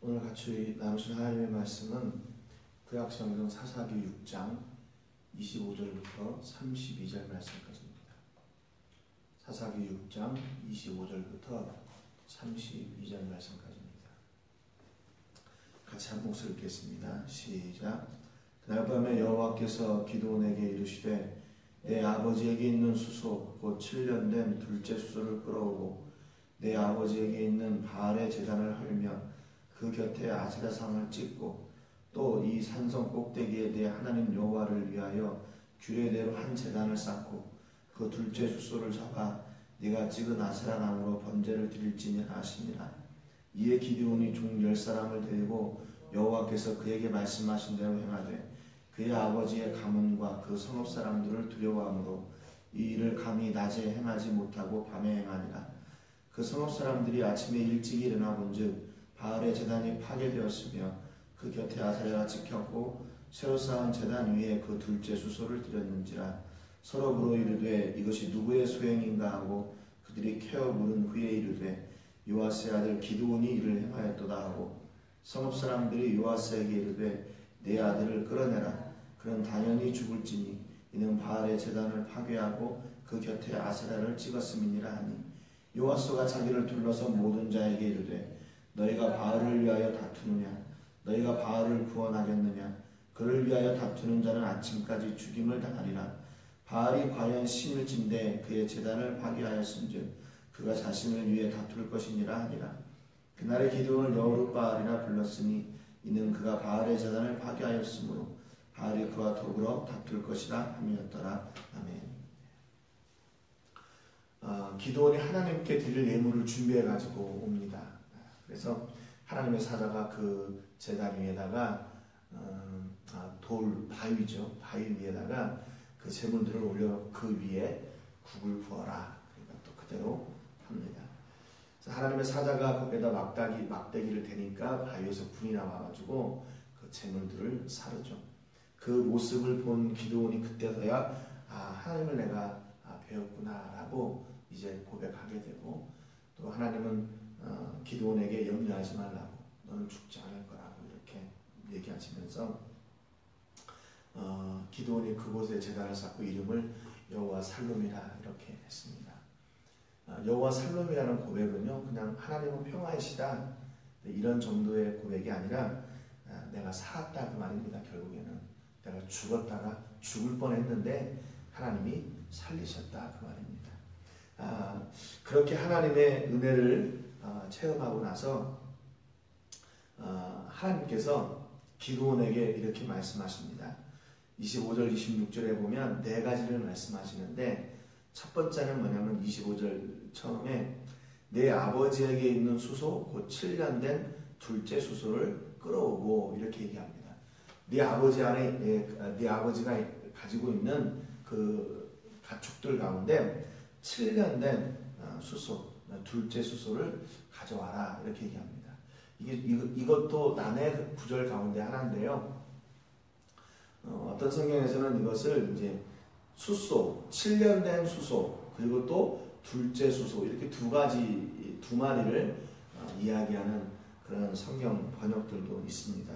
오늘 같이 나누신 하나님의 말씀은 구약성경 사사기 6장 25절부터 32절 말씀까지입니다. 사사기 6장 25절부터 32절 말씀까지입니다. 같이 한 목소리 읽겠습니다. 시작. 그날 밤에 여호와께서 기드온에게 이르시되 내 아버지에게 있는 수소 곧 7년 된 둘째 수소를 끌어오고 내 아버지에게 있는 바알의 제단을 헐며 그 곁에 아세라상을 찍고 또 이 산성 꼭대기에 내 하나님 여호와를 위하여 규례대로 한 제단을 쌓고 그 둘째 수소를 잡아 네가 찍은 아세라 나무로 번제를 드릴지니라 하시니라. 이에 기드온이 종 10사람을 데리고 여호와께서 그에게 말씀하신 대로 행하되 그의 아버지의 가문과 그 성읍 사람들을 두려워하므로 이 일을 감히 낮에 행하지 못하고 밤에 행하니라. 그 성읍 사람들이 아침에 일찍 일어나 본즉 바알의 제단이 파괴되었으며 그 곁에 아세라가 찍혔고 새로 쌓은 제단 위에 그 둘째 수소를 드렸는지라. 서로 물어 이르되 이것이 누구의 소행인가 하고 그들이 캐어 물은 후에 이르되 요아스의 아들 기드온이 이를 행하였도다 하고 성읍 사람들이 요아스에게 이르되 내 아들을 끌어내라. 그는 단연히 죽을지니 이는 바알의 제단을 파괴하고 그 곁에 아세라를 찍었음이니라 하니 요아스가 자기를 둘러서 모든 자에게 이르되 너희가 바알을 위하여 다투느냐? 너희가 바알을 구원하겠느냐? 그를 위하여 다투는 자는 아침까지 죽임을 당하리라. 바알이 과연 신일진데 그의 제단을 파괴하였은즉 그가 자신을 위해 다툴 것이니라 하니라. 그날의 기드온을 여호룻바알이라 불렀으니 이는 그가 바알의 제단을 파괴하였으므로 바알이 그와 더불어 다툴 것이라 함이었더라. 아멘. 기드온이 하나님께 드릴 예물을 준비해 가지고 옵니다. 그래서 하나님의 사자가 그 제단 위에다가 돌 바위죠. 바위 위에다가 그 제물들을 올려 그 위에 국을 부어라. 그러니까 또 그대로 합니다. 하나님의 사자가 거기에다 막대기를 대니까 바위에서 불이 나와가지고 그 제물들을 사르죠. 그 모습을 본 기드온이 그때서야 하나님을 내가 배웠구나라고 이제 고백하게 되고 또 하나님은 기드온에게 염려하지 말라고 너는 죽지 않을 거라고 이렇게 얘기하시면서 기드온이 그곳에 제단을 쌓고 이름을 여호와 살롬이라 이렇게 했습니다. 여호와 살롬이라는 고백은요 그냥 하나님은 평화이시다 이런 정도의 고백이 아니라 내가 살았다 그 말입니다. 결국에는 내가 죽었다가 죽을 뻔했는데 하나님이 살리셨다 그 말입니다. 그렇게 하나님의 은혜를 체험하고 나서 하나님께서 기드온에게 이렇게 말씀하십니다. 25절 26절에 보면 네 가지를 말씀하시는데 첫 번째는 뭐냐면 25절 처음에 내 아버지에게 있는 수소 곧 7년 된 둘째 수소를 끌어오고 이렇게 얘기합니다. 네 아버지가 가지고 있는 그 가축들 가운데 7년 된 수소 둘째 수소를 가져와라 이렇게 얘기합니다. 이것도 난해 구절 가운데 하나인데요. 어떤 성경에서는 이것을 이제 수소, 7년 된 수소, 그리고 또 둘째 수소 이렇게 두 마리를 이야기하는 그런 성경 번역들도 있습니다.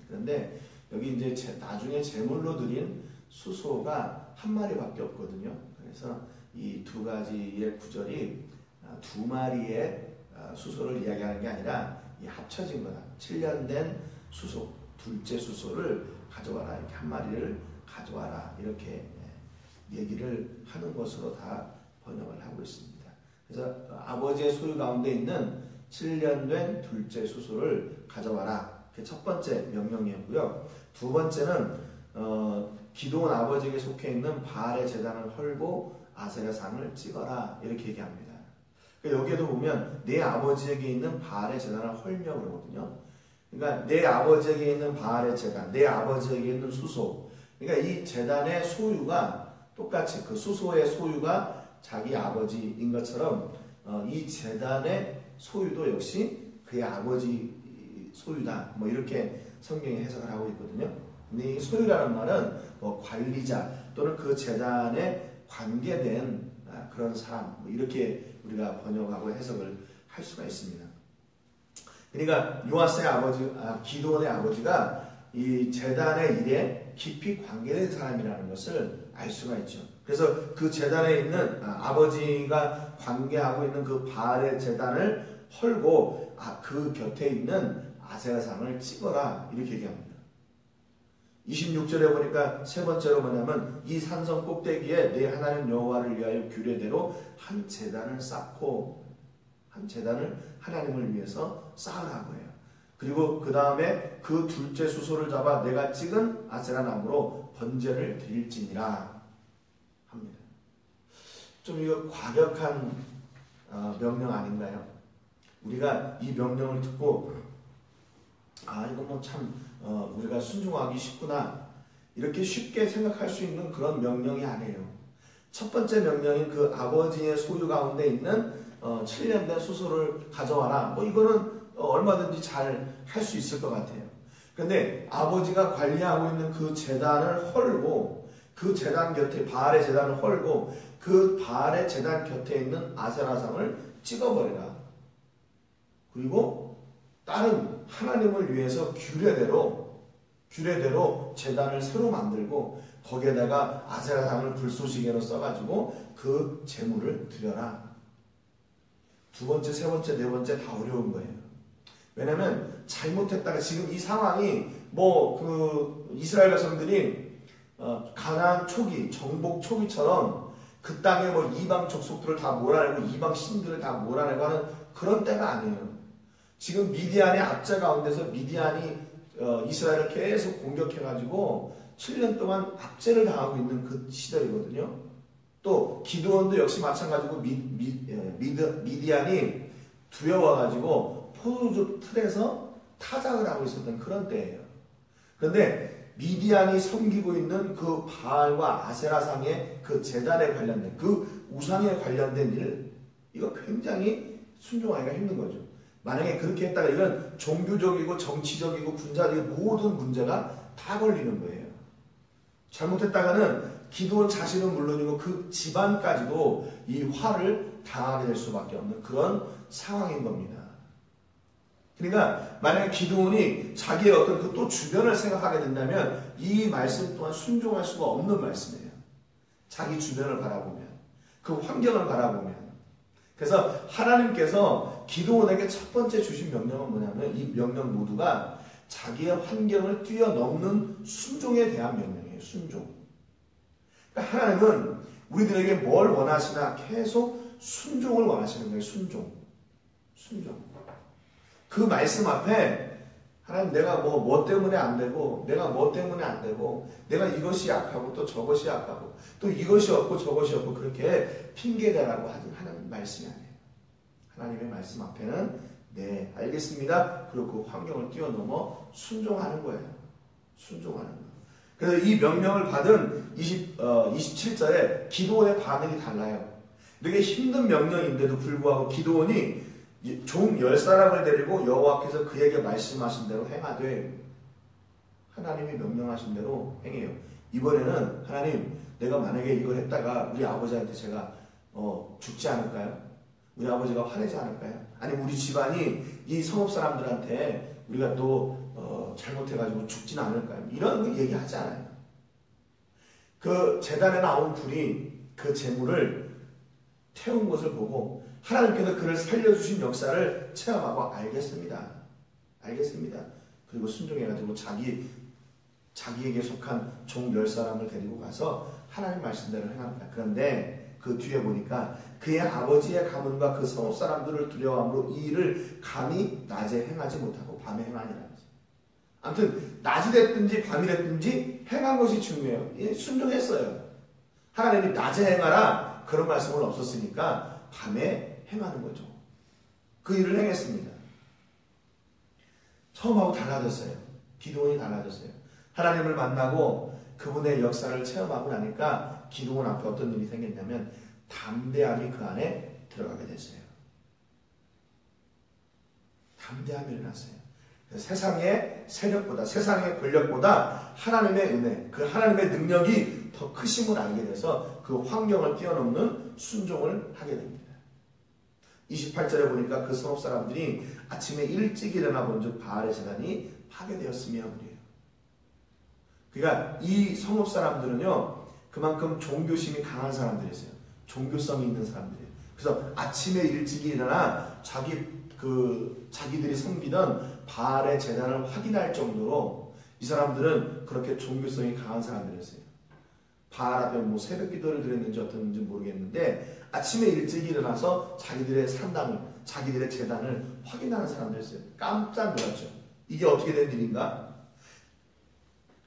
그런데 여기 이제 나중에 제물로 드린 수소가 한 마리밖에 없거든요. 그래서 이 두 가지의 구절이 두 마리의 수소를 이야기하는 게 아니라 이 합쳐진 거다. 7년 된 수소, 둘째 수소를 가져와라. 이렇게 한 마리를 가져와라. 이렇게 얘기를 하는 것으로 다 번역을 하고 있습니다. 그래서 아버지의 소유 가운데 있는 7년 된 둘째 수소를 가져와라. 그게 첫 번째 명령이었고요. 두 번째는 기드온 아버지에게 속해 있는 바알의 제단을 헐고 아세라 상을 찍어라. 이렇게 얘기합니다. 그러니까 여기에도 보면 내 아버지에게 있는 바알의 제단을 헐며 그러거든요. 그러니까 내 아버지에게 있는 바알의 제단, 내 아버지에게 있는 수소. 그러니까 이 제단의 소유가 똑같이 그 수소의 소유가 자기 아버지인 것처럼 이 제단의 소유도 역시 그의 아버지 소유다. 뭐 이렇게 성경이 해석을 하고 있거든요. 근데 이 소유라는 말은 뭐 관리자 또는 그 제단에 관계된 그런 사람 뭐 이렇게 우리가 번역하고 해석을 할 수가 있습니다. 그러니까 요아스의 아버지, 기드온의 아버지가 이 제단의 일에 깊이 관계된 사람이라는 것을 알 수가 있죠. 그래서 그 제단에 있는 아버지가 관계하고 있는 그 바알의 제단을 헐고 그 곁에 있는 아세라상을 찍어라 이렇게 얘기합니다. 26절에 보니까 세 번째로 뭐냐면 이 산성 꼭대기에 내 하나님 여호와를 위하여 규례대로 한 제단을 쌓고 한 제단을 하나님을 위해서 쌓으라고 해요. 그리고 그 다음에 그 둘째 수소를 잡아 내가 찍은 아세라 나무로 번제를 드릴지니라 합니다. 좀 이거 과격한 명령 아닌가요? 우리가 이 명령을 듣고 이거 뭐 참 우리가 순종하기 쉽구나 이렇게 쉽게 생각할 수 있는 그런 명령이 아니에요. 첫 번째 명령인 그 아버지의 소유 가운데 있는 7년 된 수소를 가져와라. 이거는 얼마든지 잘 할 수 있을 것 같아요. 그런데 아버지가 관리하고 있는 그 제단을 헐고 그 제단 곁에 바알의 제단을 헐고 그 바알의 제단 곁에 있는 아세라상을 찍어버리라. 그리고 다른 하나님을 위해서 규례대로 제단을 새로 만들고 거기에다가 아세라상을 불쏘시개로 써가지고 그 제물을 드려라. 두 번째, 세 번째, 네 번째 다 어려운 거예요. 왜냐면 잘못했다가 지금 이 상황이 이스라엘 백성들이 가나안 초기, 정복 초기처럼 그 땅에 이방 족속들을 다 몰아내고 이방 신들을 다 몰아내고 하는 그런 때가 아니에요. 지금 미디안의 압제 가운데서 미디안이 이스라엘을 계속 공격해가지고 7년 동안 압제를 당하고 있는 그 시절이거든요. 또 기드온도 역시 마찬가지고 미디안이 두려워가지고 포도주 틀에서 타작을 하고 있었던 그런 때예요. 그런데 미디안이 섬기고 있는 그 바알과 아세라상의 그 제단에 관련된 그 우상에 관련된 일, 이거 굉장히 순종하기가 힘든 거죠. 만약에 그렇게 했다가 이건 종교적이고 정치적이고 군사적인 모든 문제가 다 걸리는 거예요. 잘못했다가는 기드온 자신은 물론이고 그 집안까지도 이 화를 당하게 될 수밖에 없는 그런 상황인 겁니다. 그러니까 만약에 기드온이 자기의 어떤 그 또 주변을 생각하게 된다면 이 말씀 또한 순종할 수가 없는 말씀이에요. 자기 주변을 바라보면, 그 환경을 바라보면. 그래서 하나님께서 기드온에게 첫 번째 주신 명령은 뭐냐면 이 명령 모두가 자기의 환경을 뛰어넘는 순종에 대한 명령이에요. 순종. 그러니까 하나님은 우리들에게 뭘 원하시나 계속 순종을 원하시는 거예요. 순종. 그 말씀 앞에 하나님 내가 뭐 때문에 안 되고 내가 뭐 때문에 안 되고 내가 이것이 약하고 또 저것이 약하고 또 이것이 없고 저것이 없고 그렇게 핑계대라고 하는 말씀이 아니에요. 하나님의 말씀 앞에는 네 알겠습니다. 그리고 그 환경을 뛰어넘어 순종하는 거예요. 순종하는 거예요. 그래서 이 명령을 받은 27절에 기드온의 반응이 달라요. 이렇게 힘든 명령인데도 불구하고 기드온이 종 10사람을 데리고 여호와께서 그에게 말씀하신 대로 행하되 하나님이 명령하신 대로 행해요. 이번에는 하나님 내가 만약에 이걸 했다가 우리 아버지한테 제가 죽지 않을까요? 우리 아버지가 화내지 않을까요? 아니면 우리 집안이 이 성읍 사람들한테 우리가 또 잘못해가지고 죽지는 않을까요? 이런 거 얘기하지 않아요. 그 제단에 나온 불이 그 재물을 태운 것을 보고 하나님께서 그를 살려주신 역사를 체험하고 알겠습니다. 그리고 순종해가지고 자기에게 속한 종 10사람을 데리고 가서 하나님 말씀대로 행합니다. 그런데 그 뒤에 보니까 그의 아버지의 가문과 그 성읍 사람들을 두려워함으로 이 일을 감히 낮에 행하지 못하고 밤에 행하니라. 아무튼 낮이 됐든지 밤이 됐든지 행한 것이 중요해요. 순종했어요. 하나님이 낮에 행하라 그런 말씀은 없었으니까 밤에 행하는 거죠. 그 일을 행했습니다. 처음하고 달라졌어요. 기드온이 달라졌어요. 하나님을 만나고 그분의 역사를 체험하고 나니까 기드온 앞에 어떤 일이 생겼냐면 담대함이 그 안에 들어가게 됐어요. 담대함이 일어났어요. 세상의 세력보다 세상의 권력보다 하나님의 은혜, 그 하나님의 능력이 더 크심을 알게 돼서 그 환경을 뛰어넘는 순종을 하게 됩니다. 28절에 보니까 그 성읍 사람들이 아침에 일찍 일어나 본즉 바알의 제단이 파괴되었으며 그래요. 그러니까 이 성읍 사람들은요, 그만큼 종교심이 강한 사람들이었어요. 종교성이 있는 사람들이에요. 그래서 아침에 일찍 일어나 자기들이 섬기던 바알의 제단을 확인할 정도로 이 사람들은 그렇게 종교성이 강한 사람들이었어요. 바알 앞에 뭐 새벽 기도를 드렸는지 어떤지 모르겠는데 아침에 일찍 일어나서 자기들의 산당을, 자기들의 제단을 확인하는 사람들이었어요. 깜짝 놀랐죠. 이게 어떻게 된 일인가?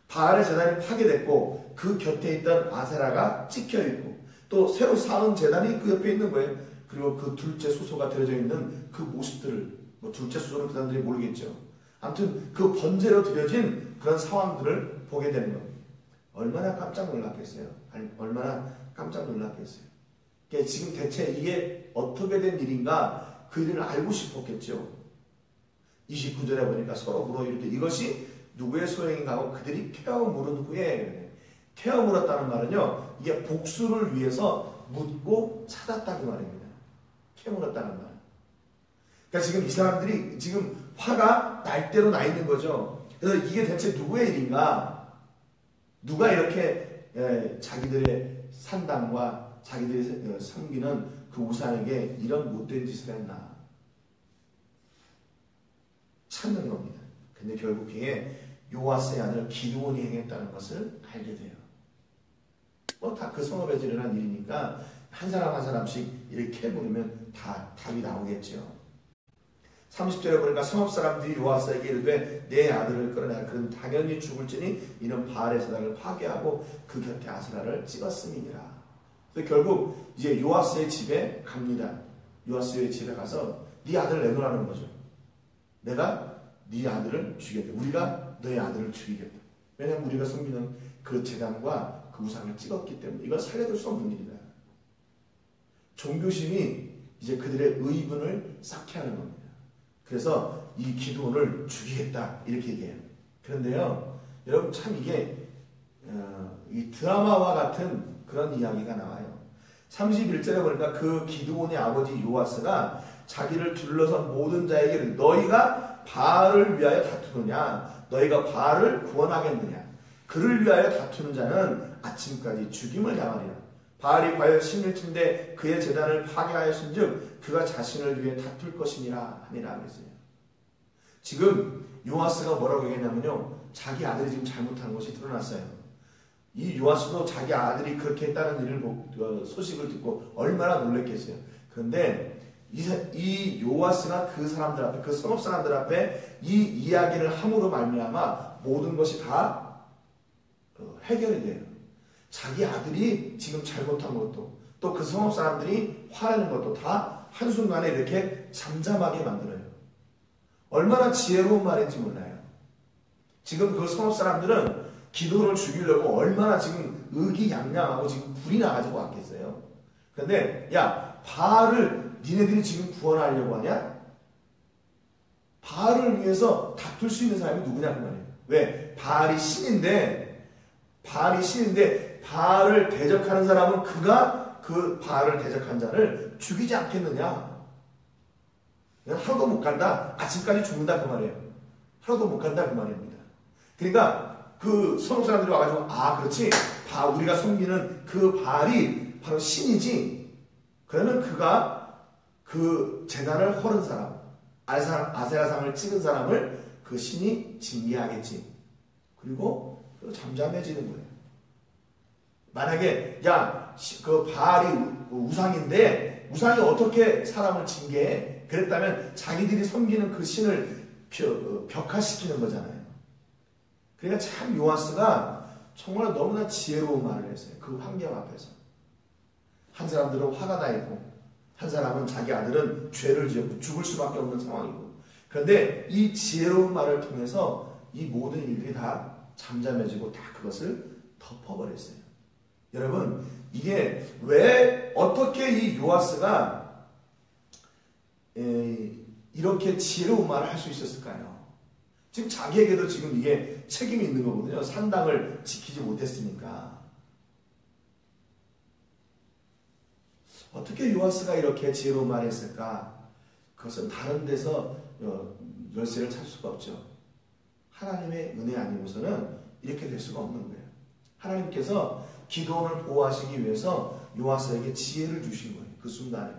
바알의 제단이 파괴됐고 그 곁에 있던 아세라가 찍혀있고 또 새로 쌓은 제단이 그 옆에 있는 거예요. 그리고 그 둘째 수소가 들여져 있는 그 모습들을, 뭐 둘째 수소는 그 사람들이 모르겠죠. 아무튼 그 번제로 드려진 그런 상황들을 보게 되는 겁니다. 얼마나 깜짝 놀랐겠어요. 얼마나 깜짝 놀랐겠어요. 그러니까 지금 대체 이게 어떻게 된 일인가 그 일을 알고 싶었겠죠. 29절에 보니까 서로 물어 이르되 이것이 누구의 소행인가 하고 그들이 캐어 물은 후에, 캐어 물었다는 말은요, 이게 복수를 위해서 묻고 찾았다고 말입니다. 캐어 물었다는 말. 그러니까 지금 이 사람들이 지금 화가 날 대로 나 있는 거죠. 그래서 이게 대체 누구의 일인가? 누가 이렇게 자기들의 산당과 자기들이 섬기는 그 우상에게 이런 못된 짓을 했나? 찾는 겁니다. 근데 결국 그게 요아스의 아들 기드온이 행했다는 것을 알게 돼요. 뭐 다 그 성읍에서 일어난 일이니까 한 사람 한 사람씩 이렇게 물으면 다 답이 나오겠죠. 30절에 보니까 성읍 사람들이 요아스에게 이르되 내 아들을 끌어내라. 그는 당연히 죽을지니 이는 바알의 제단을 파괴하고 그 곁에 아세라를 찍었음이니라. 그래서 결국 이제 요아스의 집에 갑니다. 요아스의 집에 가서 네 아들을 내놓으라는 거죠. 내가 네 아들을 죽이겠다. 우리가 너의 아들을 죽이겠다. 왜냐하면 우리가 섬기는 그 제단과 그 우상을 찍었기 때문에 이건 살려둘 수 없는 일이다. 종교심이 이제 그들의 의분을 쌓게 하는 겁니다. 그래서 이 기드온을 죽이겠다 이렇게 얘기해요. 그런데요, 여러분 참 이게 이 드라마와 같은 그런 이야기가 나와요. 31절에 보니까 그 기드온의 아버지 요아스가 자기를 둘러선 모든 자에게 너희가 바알을 위하여 다투느냐? 너희가 바알을 구원하겠느냐? 그를 위하여 다투는 자는 아침까지 죽임을 당하리라. 바알이 과연 신을 친데 그의 제단을 파괴하였은즉 그가 자신을 위해 다툴 것이니라 하니라 그랬어요. 지금 요아스가 뭐라고 얘기했냐면요, 자기 아들이 지금 잘못한 것이 드러났어요. 이 요아스도 자기 아들이 그렇게 했다는 일을 소식을 듣고 얼마나 놀랐겠어요. 그런데 이 요아스가 그 사람들 앞에, 그 성읍 사람들 앞에 이 이야기를 함으로 말미암아 모든 것이 다 해결이 돼요. 자기 아들이 지금 잘못한 것도 또 그 성읍 사람들이 화내는 것도 다 한순간에 이렇게 잠잠하게 만들어요. 얼마나 지혜로운 말인지 몰라요. 지금 그 성읍 사람들은 기드온을 죽이려고 얼마나 지금 의기양양하고 지금 불이 나가지고 왔겠어요. 그런데 야, 바알을 니네들이 지금 구원하려고 하냐? 바알을 위해서 다툴 수 있는 사람이 누구냐 그 말이에요. 왜? 바알이 신인데 바알을 대적하는 사람은 그가 그 바알을 대적한 자를 죽이지 않겠느냐? 하루도 못 간다. 아침까지 죽는다 그 말이에요. 하루도 못 간다 그 말입니다. 그러니까 그 성읍 사람들이 와가지고 그렇지. 우리가 섬기는 그 바알이 바로 신이지. 그러면 그가 그 제단을 헐은 사람, 아세라상을 찍은 사람을 그 신이 징계하겠지. 그리고 잠잠해지는 거예요. 만약에 그 바알이 우상인데 우상이 어떻게 사람을 징계해? 그랬다면 자기들이 섬기는 그 신을 벽화시키는 거잖아요. 그러니까 참 요아스가 정말 너무나 지혜로운 말을 했어요. 그 환경 앞에서. 한 사람들은 화가 나 있고 한 사람은 자기 아들은 죄를 지었고 죽을 수밖에 없는 상황이고, 그런데 이 지혜로운 말을 통해서 이 모든 일들이 다 잠잠해지고 다 그것을 덮어버렸어요. 여러분, 이게 왜 어떻게 이 요아스가 이렇게 지혜로운 말을 할 수 있었을까요? 지금 자기에게도 지금 이게 책임이 있는 거거든요. 산당을 지키지 못했으니까. 어떻게 요아스가 이렇게 지혜로운 말을 했을까? 그것은 다른 데서 열쇠를 찾을 수가 없죠. 하나님의 은혜 아니고서는 이렇게 될 수가 없는 거예요. 하나님께서 기도원을 보호하시기 위해서 요아스에게 지혜를 주신 거예요. 그 순간에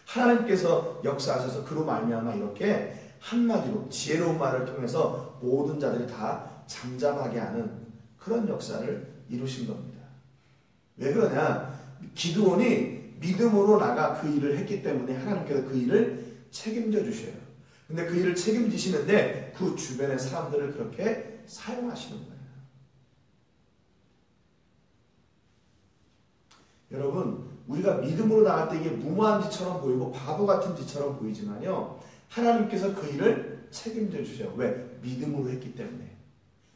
하나님께서 역사하셔서 그로 말미암아 이렇게 한마디로 지혜로운 말을 통해서 모든 자들이 다 잠잠하게 하는 그런 역사를 이루신 겁니다. 왜 그러냐? 기드온이 믿음으로 나가 그 일을 했기 때문에 하나님께서 그 일을 책임져 주셔요. 근데 그 일을 책임지시는데 그 주변의 사람들을 그렇게 사용하시는 거예요. 여러분, 우리가 믿음으로 나갈 때 이게 무모한 짓처럼 보이고 바보 같은 짓처럼 보이지만요, 하나님께서 그 일을 책임져 주셔요. 왜? 믿음으로 했기 때문에.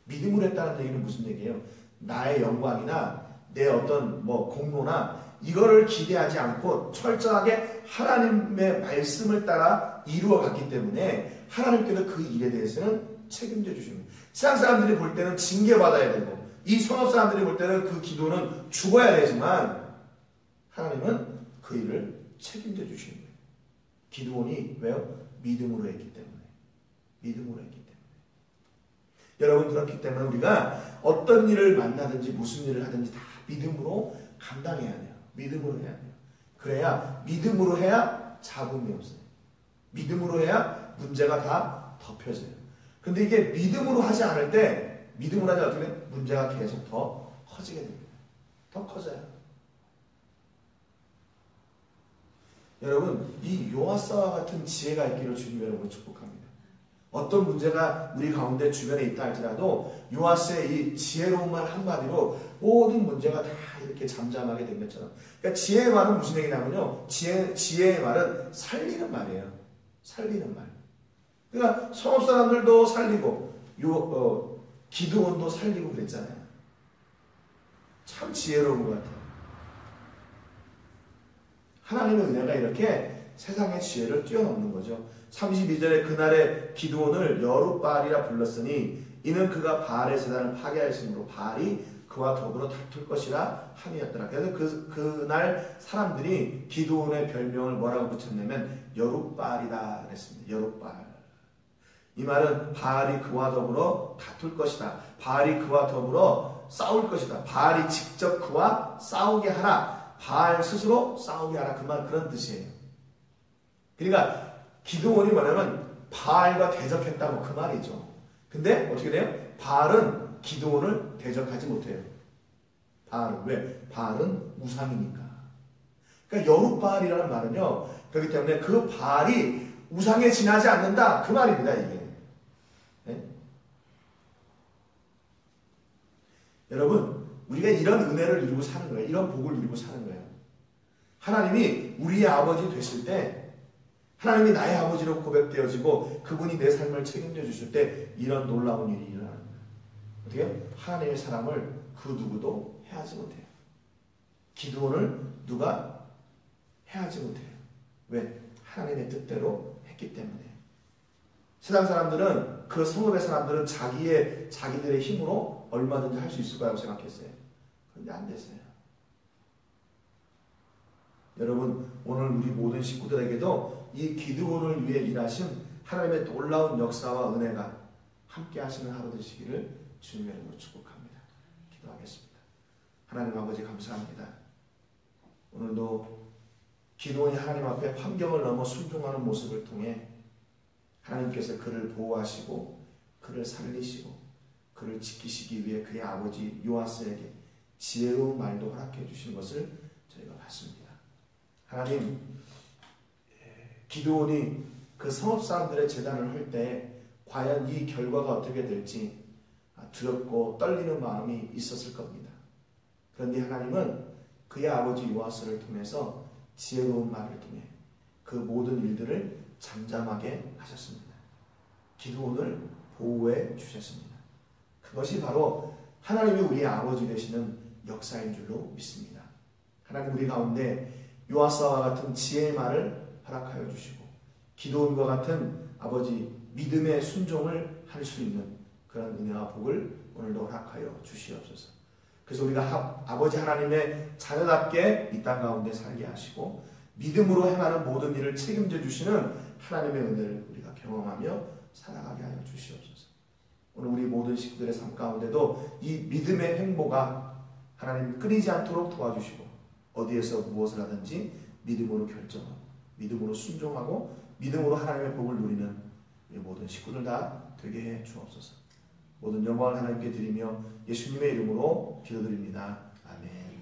믿음으로 했다는 얘기는 무슨 얘기예요? 나의 영광이나 내 어떤 공로나 이거를 기대하지 않고 철저하게 하나님의 말씀을 따라 이루어 갔기 때문에 하나님께서 그 일에 대해서는 책임져 주십니다. 세상 사람들이 볼 때는 징계받아야 되고 이 성읍 사람들이 볼 때는 그 기도는 죽어야 되지만 하나님은 그 일을 책임져 주시는 거예요. 기드온이 왜요? 믿음으로 했기 때문에. 믿음으로 했기 때문에. 여러분, 그렇기 때문에 우리가 어떤 일을 만나든지 무슨 일을 하든지 다 믿음으로 감당해야 돼요. 믿음으로 해야 돼요. 그래야 믿음으로 해야 잡음이 없어요. 믿음으로 해야 문제가 다 덮여져요. 근데 이게 믿음으로 하지 않을 때 믿음으로 하지 않을 때 문제가 계속 더 커지게 됩니다. 더 커져요. 여러분, 이 요아스와 같은 지혜가 있기를 주님 여러분 축복합니다. 어떤 문제가 우리 가운데 주변에 있다 할지라도 요아스의 이 지혜로운 말 한마디로 모든 문제가 다 이렇게 잠잠하게 된 것처럼. 그러니까 지혜의 말은 무슨 얘기냐면요, 지혜의 말은 살리는 말이에요. 살리는 말. 그러니까 성읍 사람들도 살리고 기드온도 살리고 그랬잖아요. 참 지혜로운 것 같아요. 하나님의 은혜가 이렇게 세상의 지혜를 뛰어넘는 거죠. 32절에 그날에 기드온을 여룻바알이라 불렀으니 이는 그가 바알의 제단을 파괴하였으므로 바알이 그와 더불어 다툴 것이라 함이었더라. 그래서 그날 사람들이 기드온의 별명을 뭐라고 붙였냐면 여룻바알이다 그랬습니다. 여룻바알. 이 말은 바알이 그와 더불어 다툴 것이다. 바알이 그와 더불어 싸울 것이다. 바알이 직접 그와 싸우게 하라. 바알 스스로 싸우게 하라. 그런 뜻이에요. 그러니까 기드온이 뭐냐면 바알과 대적했다 그 말이죠. 근데 어떻게 돼요? 바알은 기드온을 대적하지 못해요. 바알은 왜? 바알은 우상이니까. 그러니까 여룻바알이라는 말은요, 그렇기 때문에 그 바알이 우상에 지나지 않는다 그 말입니다. 이게. 네? 여러분, 우리가 이런 은혜를 누리고 사는 거예요. 이런 복을 누리고 사는 거예요. 하나님이 우리의 아버지 되실 때, 하나님이 나의 아버지로 고백되어지고 그분이 내 삶을 책임져 주실 때 이런 놀라운 일이 일어나는 거예요. 어떻게 해요? 하나님의 사람을 그 누구도 해하지 못해요. 기드온을 누가 해하지 못해요. 왜? 하나님의 뜻대로 했기 때문에. 세상 사람들은, 그 성읍의 사람들은 자기들의 힘으로 얼마든지 할 수 있을 거라고 생각했어요. 그런데 안 됐어요. 여러분, 오늘 우리 모든 식구들에게도 이 기드온을 위해 일하신 하나님의 놀라운 역사와 은혜가 함께 하시는 하루 되시기를 주님의 이름으로 축복합니다. 기도하겠습니다. 하나님 아버지 감사합니다. 오늘도 기드온이 하나님 앞에 환경을 넘어 순종하는 모습을 통해 하나님께서 그를 보호하시고 그를 살리시고 그를 지키시기 위해 그의 아버지 요아스에게 지혜로운 말도 허락해 주신 것을 저희가 봤습니다. 하나님, 기드온이 그 성읍 사람들의 제단을 할 때 과연 이 결과가 어떻게 될지 두렵고 떨리는 마음이 있었을 겁니다. 그런데 하나님은 그의 아버지 요아스를 통해서 지혜로운 말을 통해 그 모든 일들을 잠잠하게 하셨습니다. 기드온을 보호해 주셨습니다. 그것이 바로 하나님이 우리의 아버지 되시는 역사인 줄로 믿습니다. 하나님, 우리 가운데 요아스와 같은 지혜의 말을 허락하여 주시고 기드온과 같은 아버지 믿음의 순종을 할 수 있는 그런 은혜와 복을 오늘도 허락하여 주시옵소서. 그래서 우리가 아버지 하나님의 자녀답게 이 땅 가운데 살게 하시고 믿음으로 행하는 모든 일을 책임져 주시는 하나님의 은혜를 우리가 경험하며 살아가게 하여 주시옵소서. 오늘 우리 모든 식구들의 삶 가운데도 이 믿음의 행보가 하나님 끊이지 않도록 도와주시고 어디에서 무엇을 하든지 믿음으로 결정하고 믿음으로 순종하고 믿음으로 하나님의 복을 누리는 우리 모든 식구들 다 되게 해 주옵소서. 모든 영광을 하나님께 드리며 예수님의 이름으로 기도드립니다. 아멘.